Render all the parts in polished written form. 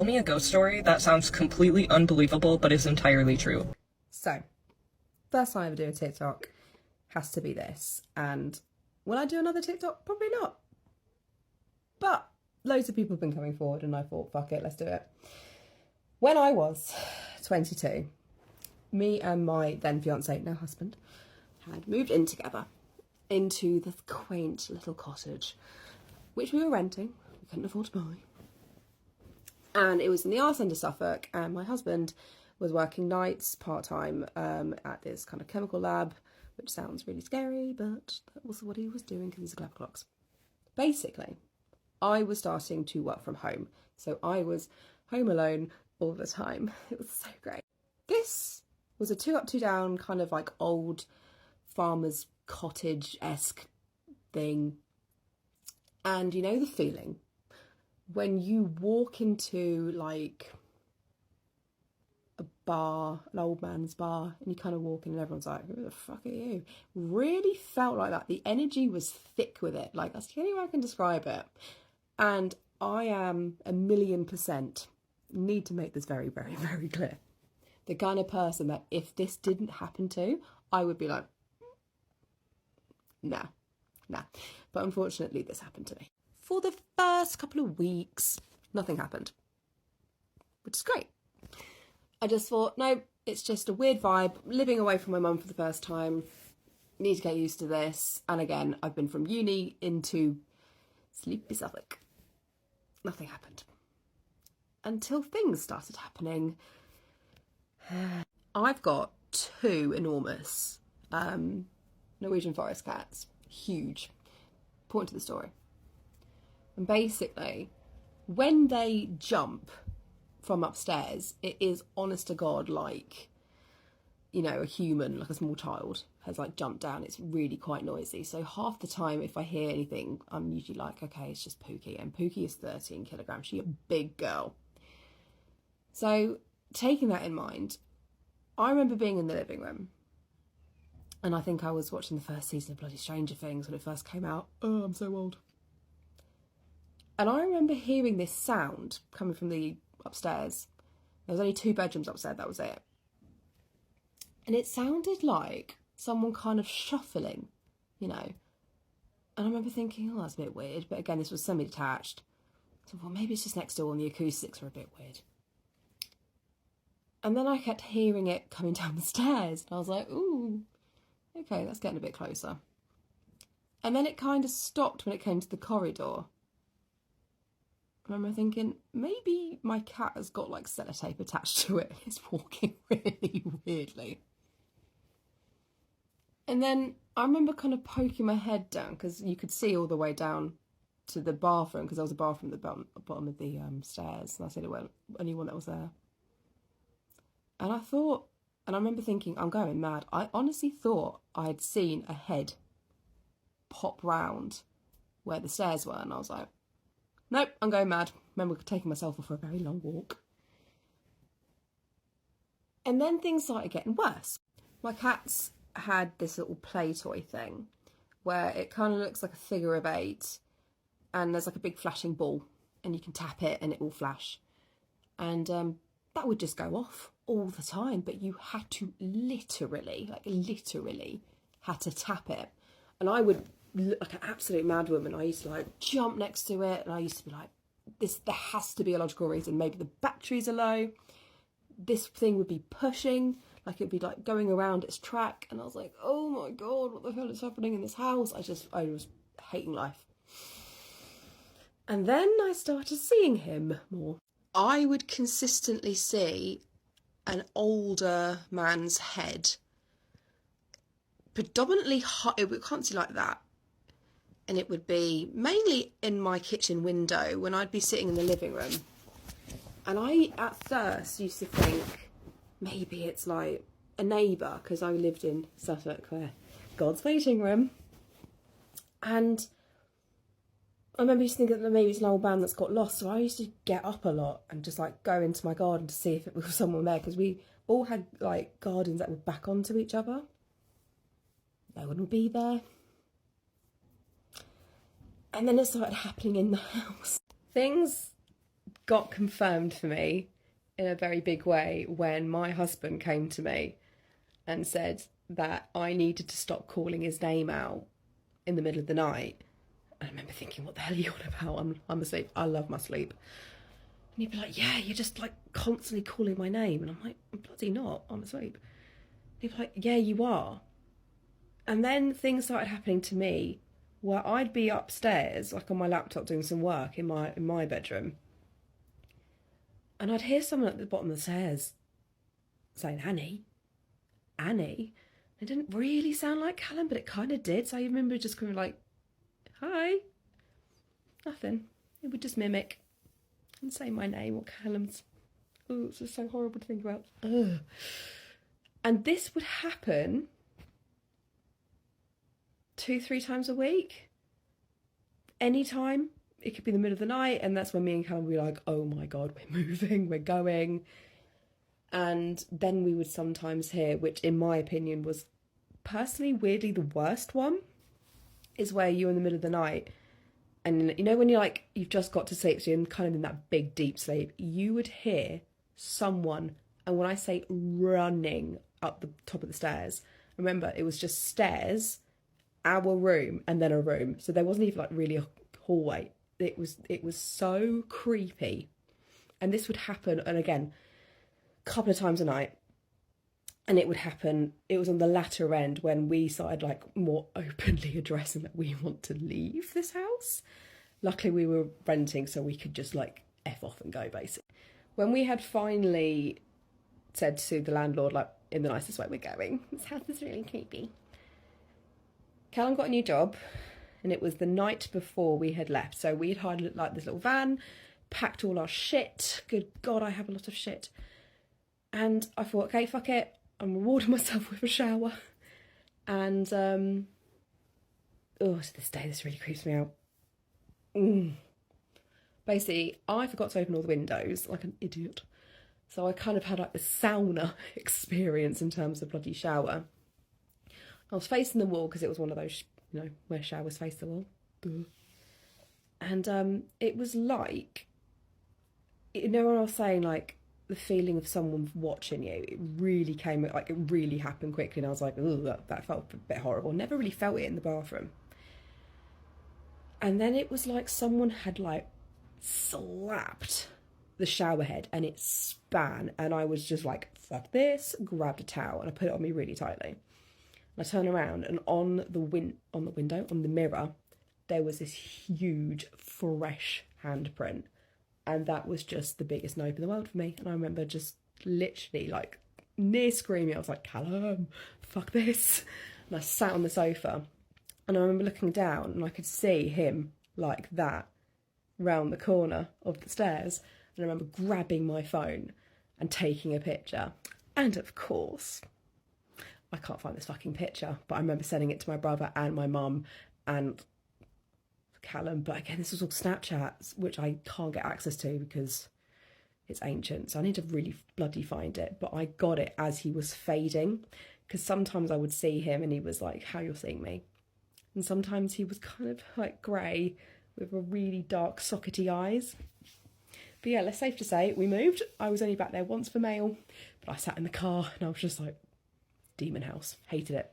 Tell me a ghost story that sounds completely unbelievable but is entirely true. So, first time I ever do a TikTok has to be this. And will I do another TikTok? Probably not. But loads of people have been coming forward and I thought, fuck it, let's do it. When I was 22, me and my then fiance, now husband, had moved in together into this quaint little cottage, which we were renting. We couldn't afford to buy. And it was in the arse end of Suffolk, and my husband was working nights part-time at this kind of chemical lab, which sounds really scary, but that was what he was doing because he's a clever clocks. Basically, I was starting to work from home, so I was home alone all the time. It was so great. This was a 2 up, 2 down kind of like old farmer's cottage-esque thing. And you know the feeling when you walk into like a bar, an old man's bar, and you kind of walk in and everyone's like, who the fuck are you? Really felt like that. The energy was thick with it. Like, that's the only way I can describe it. And I am 1,000,000%, need to make this very, very, very clear, the kind of person that if this didn't happen to, I would be like, nah. But unfortunately, this happened to me. For the first couple of weeks, nothing happened, which is great. I just thought, no, it's just a weird vibe. Living away from my mum for the first time, need to get used to this. And again, I've been from uni into sleepy Suffolk. Nothing happened. Until things started happening. I've got 2 enormous Norwegian forest cats. Huge. Point to the story. And basically, when they jump from upstairs, it is honest to God like, you know, a human, like a small child, has like jumped down. It's really quite noisy. So half the time if I hear anything, I'm usually like, okay, it's just Pookie. And Pookie is 13 kilograms. She's a big girl. So taking that in mind, I remember being in the living room. And I think I was watching the first season of bloody Stranger Things when it first came out. Oh, I'm so old. And I remember hearing this sound coming from the upstairs. There was only 2 bedrooms upstairs, that was it. And it sounded like someone kind of shuffling, you know. And I remember thinking, oh, that's a bit weird. But again, this was semi-detached. So, well, maybe it's just next door and the acoustics are a bit weird. And then I kept hearing it coming down the stairs. And I was like, ooh, okay, that's getting a bit closer. And then it kind of stopped when it came to the corridor. I remember thinking, maybe my cat has got like sellotape attached to it. It's walking really weirdly. And then I remember kind of poking my head down because you could see all the way down to the bathroom because there was a bathroom at the bottom of the stairs. And I said it was the only one that was there. And I thought, and I remember thinking, I'm going mad. I honestly thought I'd seen a head pop round where the stairs were. And I was like, nope, I'm going mad. Remember taking myself off for a very long walk. And then things started getting worse. My cats had this little play toy thing where it kind of looks like a figure of 8 and there's like a big flashing ball and you can tap it and it will flash. And that would just go off all the time, but you had to literally had to tap it. And I would look like an absolute madwoman. I used to like jump next to it and I used to be like, there has to be a logical reason. Maybe the batteries are low. This thing would be pushing, like it'd be like going around its track. And I was like, oh my God, what the hell is happening in this house? I was hating life. And then I started seeing him more. I would consistently see an older man's head, predominantly hot. It can't see like that. And it would be mainly in my kitchen window when I'd be sitting in the living room. And I, at first, used to think maybe it's like a neighbour, because I lived in Suffolk where God's waiting room. And I remember used to think that maybe it's an old man that's got lost. So I used to get up a lot and just like go into my garden to see if it was someone there, because we all had like gardens that would back onto each other. No one would be there. And then it started happening in the house. Things got confirmed for me in a very big way when my husband came to me and said that I needed to stop calling his name out in the middle of the night. And I remember thinking, what the hell are you on about? I'm asleep. I love my sleep. And he'd be like, yeah, you're just like constantly calling my name. And I'm like, I'm bloody not. I'm asleep. And he'd be like, yeah, you are. And then things started happening to me where I'd be upstairs, like on my laptop doing some work in my bedroom. And I'd hear someone at the bottom of the stairs saying, Annie, Annie. It didn't really sound like Callum, but it kind of did. So I remember just kind of like, hi. Nothing. It would just mimic and say my name or Callum's. Oh, it's just so horrible to think about. Ugh. And this would happen 2-3 times a week. Anytime. It could be the middle of the night, and that's when me and Callum would be like, oh my God, we're moving, we're going. And then we would sometimes hear, which in my opinion was personally weirdly the worst one, is where you're in the middle of the night and you know when you're like, you've just got to sleep, so you're kind of in that big deep sleep, you would hear someone, and when I say running up the top of the stairs, remember it was just stairs, our room, and then a room, so there wasn't even like really a hallway. It was so creepy. And this would happen, and again, a couple of times a night. And it would happen, it was on the latter end when we started like more openly addressing that we want to leave this house. Luckily we were renting, so we could just like F off and go, basically. When we had finally said to the landlord, like, in the nicest way, we're going, this house is really creepy. Callum got a new job, and it was the night before we had left. So we'd hired like this little van, packed all our shit. Good God, I have a lot of shit. And I thought, okay, fuck it. I'm rewarding myself with a shower. And, to this day, this really creeps me out. Basically, I forgot to open all the windows like an idiot. So I kind of had like the sauna experience in terms of bloody shower. I was facing the wall because it was one of those, you know, where showers face the wall. And it was like, you know when I was saying like, the feeling of someone watching you, it really came, like it really happened quickly, and I was like, oh, that felt a bit horrible. Never really felt it in the bathroom. And then it was like someone had like slapped the shower head and it span, and I was just like, fuck this, grabbed a towel and I put it on me really tightly. And I turned around, and on the mirror, there was this huge fresh handprint. And that was just the biggest nope in the world for me. And I remember just literally like near screaming. I was like, Callum, fuck this. And I sat on the sofa, and I remember looking down and I could see him like that round the corner of the stairs. And I remember grabbing my phone and taking a picture. And of course, I can't find this fucking picture, but I remember sending it to my brother and my mum and Callum. But again, this was all Snapchat, which I can't get access to because it's ancient, so I need to really bloody find it. But I got it as he was fading, because sometimes I would see him and he was like, how you're seeing me, and sometimes he was kind of like grey with a really dark sockety eyes. But yeah, let's safe to say we moved. I was only back there once for mail, but I sat in the car and I was just like, demon house, hated it.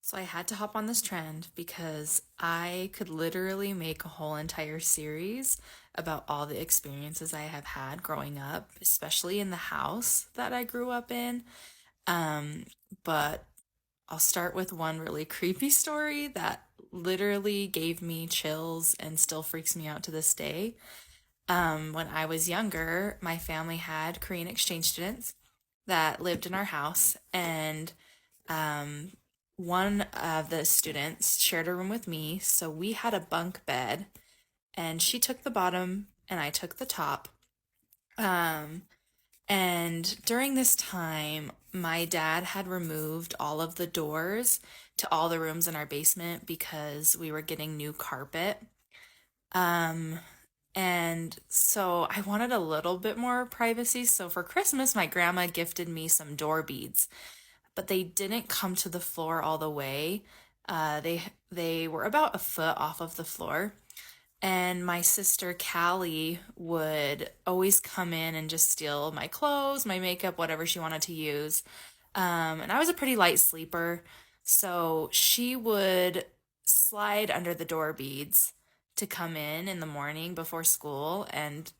So I had to hop on this trend because I could literally make a whole entire series about all the experiences I have had growing up, especially in the house that I grew up in. But I'll start with one really creepy story that literally gave me chills and still freaks me out to this day. When I was younger, my family had Korean exchange students that lived in our house, and one of the students shared a room with me, so we had a bunk bed, and she took the bottom and I took the top. And during this time, my dad had removed all of the doors to all the rooms in our basement because we were getting new carpet. And so I wanted a little bit more privacy. So for Christmas, my grandma gifted me some door beads, but they didn't come to the floor all the way. They were about a foot off of the floor. And my sister Callie would always come in and just steal my clothes, my makeup, whatever she wanted to use. And I was a pretty light sleeper, so she would slide under the door beads to come in the morning before school and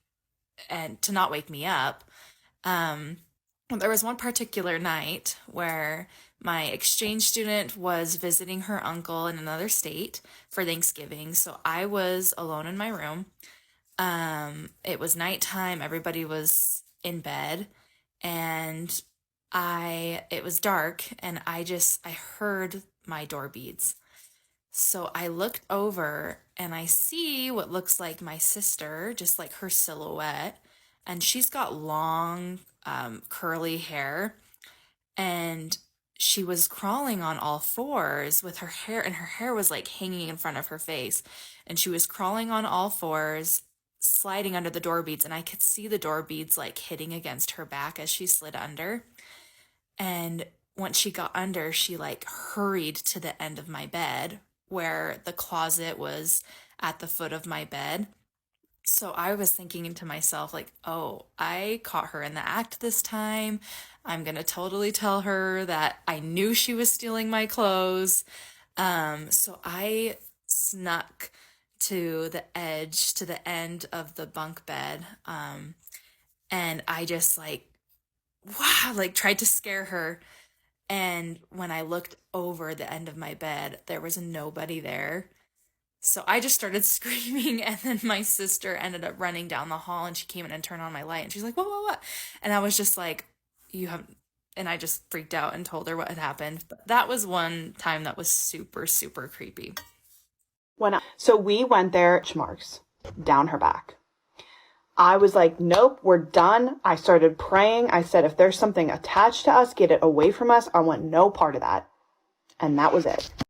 to not wake me up. There was one particular night where my exchange student was visiting her uncle in another state for Thanksgiving, so I was alone in my room. It was nighttime, everybody was in bed, and it was dark, and I heard my door beads. So I looked over and I see what looks like my sister, just like her silhouette, and she's got long, curly hair, and she was crawling on all fours with her hair, and her hair was like hanging in front of her face, and she was crawling on all fours, sliding under the door beads, and I could see the door beads like hitting against her back as she slid under. And once she got under, she like hurried to the end of my bed where the closet was at the foot of my bed. So I was thinking to myself, like, oh, I caught her in the act this time. I'm going to totally tell her that I knew she was stealing my clothes. So I snuck to the edge, to the end of the bunk bed. And I just like, wow, like tried to scare her. And when I looked over the end of my bed, there was nobody there. So I just started screaming, and then my sister ended up running down the hall, and she came in and turned on my light, and she's like, what? And I was just like, and I just freaked out and told her what had happened. But that was one time that was super, super creepy. So we went there, marks down her back. I was like, nope, we're done. I started praying. I said, if there's something attached to us, get it away from us. I want no part of that. And that was it.